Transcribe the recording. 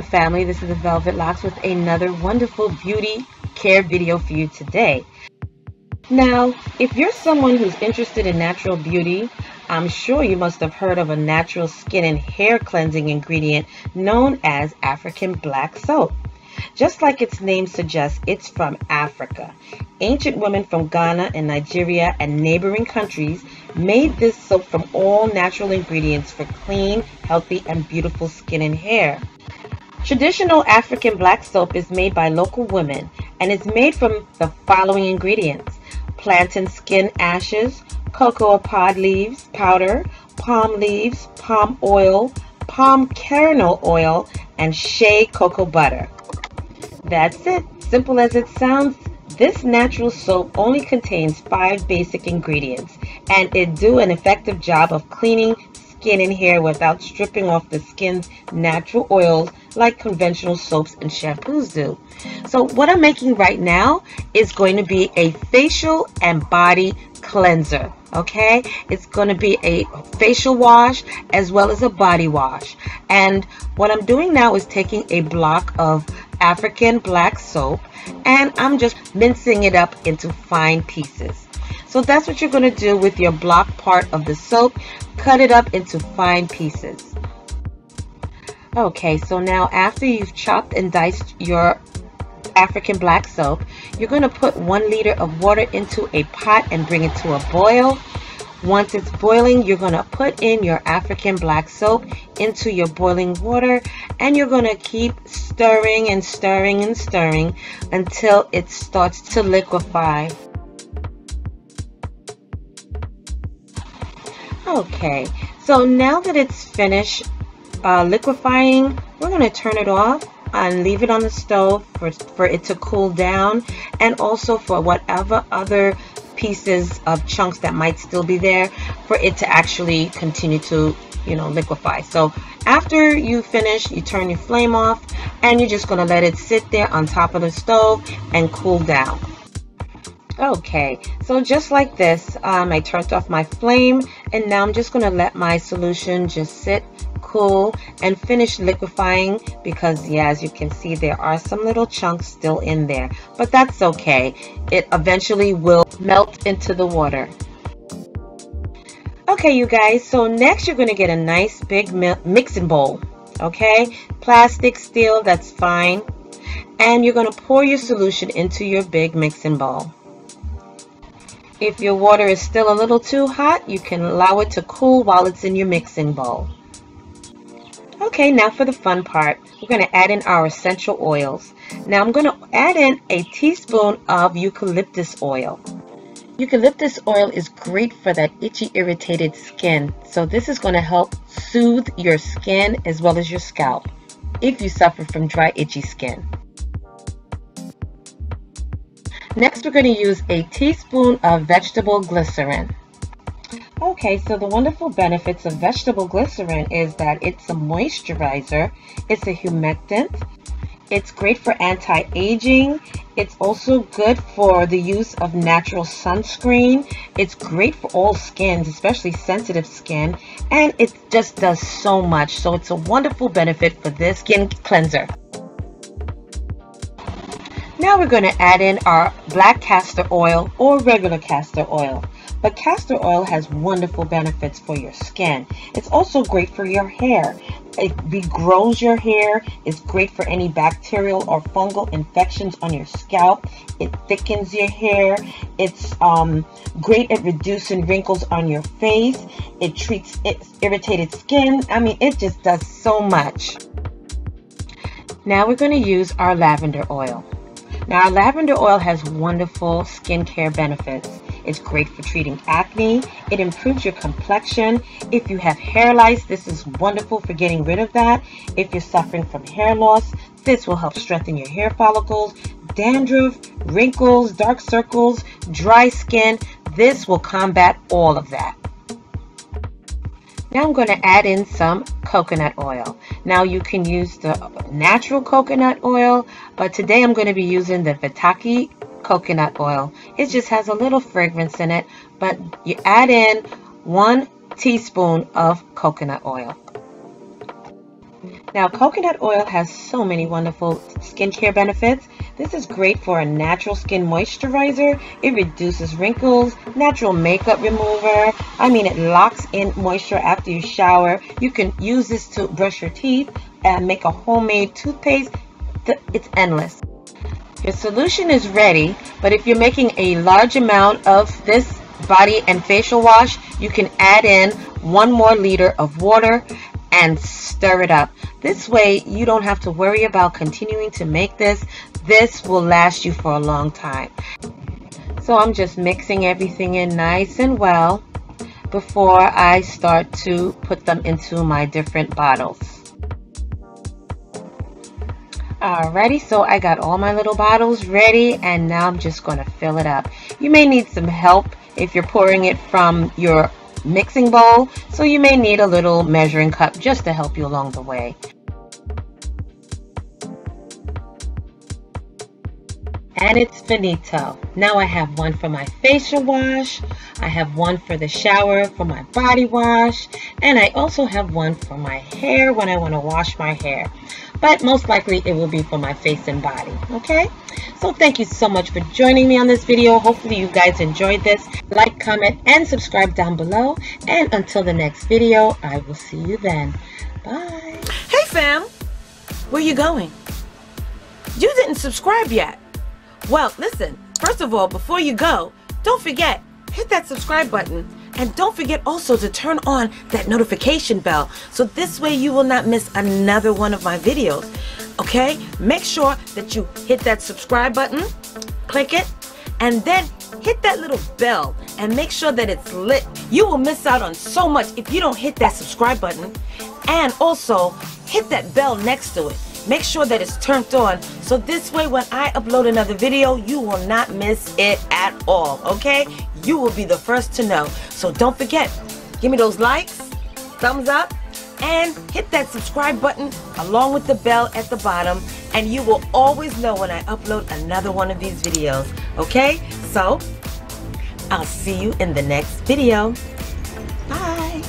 family, this is the Velvet Locks with another wonderful beauty care video for you today. Now, if you're someone who's interested in natural beauty, I'm sure you must have heard of a natural skin and hair cleansing ingredient known as African black soap. Just like its name suggests, it's from Africa. Ancient women from Ghana and Nigeria and neighboring countries made this soap from all natural ingredients for clean, healthy, and beautiful skin and hair. Traditional African black soap is made by local women and is made from the following ingredients: plantain skin ashes, cocoa pod leaves powder, palm leaves, palm oil, palm kernel oil, and shea cocoa butter. That's it. Simple as it sounds, this natural soap only contains 5 basic ingredients, and it do an effective job of cleaning skin and hair without stripping off the skin's natural oils like conventional soaps and shampoos do. So what I'm making right now is going to be a facial and body cleanser. Okay, it's going to be a facial wash as well as a body wash. And what I'm doing now is taking a block of African black soap and I'm just mincing it up into fine pieces. So that's what you're going to do with your block part of the soap. Cut it up into fine pieces. Okay, so now after you've chopped and diced your African black soap, you're going to put 1 liter of water into a pot and bring it to a boil. Once it's boiling, you're going to put in your African black soap into your boiling water, and you're going to keep stirring and stirring and stirring until it starts to liquefy. Okay, so now that it's finished liquefying, we're going to turn it off and leave it on the stove for it to cool down, and also for whatever other pieces of chunks that might still be there for it to actually continue to liquefy. So after you finish, you turn your flame off and you're just going to let it sit there on top of the stove and cool down. Okay, so just like this, I turned off my flame and now I'm just going to let my solution just sit, cool, and finish liquefying, because yeah, as you can see, there are some little chunks still in there, but that's okay. It eventually will melt into the water. Okay, you guys, so next you're going to get a nice big mixing bowl. Okay, plastic, steel, that's fine, and you're going to pour your solution into your big mixing bowl. If your water is still a little too hot, you can allow it to cool while it's in your mixing bowl. Okay, now for the fun part, we're going to add in our essential oils. Now I'm going to add in a teaspoon of eucalyptus oil. Eucalyptus oil is great for that itchy, irritated skin. So this is going to help soothe your skin as well as your scalp if you suffer from dry, itchy skin. Next, we're going to use a teaspoon of vegetable glycerin. Okay, so the wonderful benefits of vegetable glycerin is that it's a moisturizer, it's a humectant, it's great for anti-aging, it's also good for the use of natural sunscreen, it's great for all skins, especially sensitive skin, and it just does so much. So it's a wonderful benefit for this skin cleanser. Now we're going to add in our black castor oil or regular castor oil. But castor oil has wonderful benefits for your skin. It's also great for your hair. It regrows your hair. It's great for any bacterial or fungal infections on your scalp. It thickens your hair. It's great at reducing wrinkles on your face. It treats irritated skin. I mean, it just does so much. Now we're going to use our lavender oil. Now, our lavender oil has wonderful skincare benefits. It's great for treating acne. It improves your complexion. If you have hair lice, this is wonderful for getting rid of that. If you're suffering from hair loss, this will help strengthen your hair follicles. Dandruff, wrinkles, dark circles, dry skin, this will combat all of that. Now I'm going to add in some coconut oil. Now you can use the natural coconut oil, but today I'm going to be using the Tsp coconut oil. It just has a little fragrance in it, but you add in 1 teaspoon of coconut oil. Now, coconut oil has so many wonderful skincare benefits. This is great for a natural skin moisturizer. It reduces wrinkles, natural makeup remover. I mean, it locks in moisture after you shower. You can use this to brush your teeth and make a homemade toothpaste. It's endless. Your solution is ready, but if you're making a large amount of this body and facial wash, you can add in 1 more liter of water and stir it up. This way you don't have to worry about continuing to make this. This will last you for a long time. So I'm just mixing everything in nice and well before I start to put them into my different bottles. Alrighty, so I got all my little bottles ready, and now I'm just going to fill it up. You may need some help if you're pouring it from your mixing bowl, so you may need a little measuring cup just to help you along the way. And it's finito. Now I have one for my facial wash, I have one for the shower for my body wash, and I also have one for my hair when I want to wash my hair. But most likely it will be for my face and body, okay? So thank you so much for joining me on this video. Hopefully you guys enjoyed this. Like, comment, and subscribe down below. And until the next video, I will see you then. Bye. Hey fam, where you going? You didn't subscribe yet. Well, listen, first of all, before you go, don't forget, hit that subscribe button. And don't forget also to turn on that notification bell, so this way you will not miss another one of my videos. Okay? Make sure that you hit that subscribe button, click it, and then hit that little bell and make sure that it's lit. You will miss out on so much if you don't hit that subscribe button, and also hit that bell next to it. Make sure that it's turned on, so this way when I upload another video, you will not miss it at all, okay? You will be the first to know. So don't forget, give me those likes, thumbs up, and hit that subscribe button along with the bell at the bottom, and you will always know when I upload another one of these videos, okay? So, I'll see you in the next video. Bye!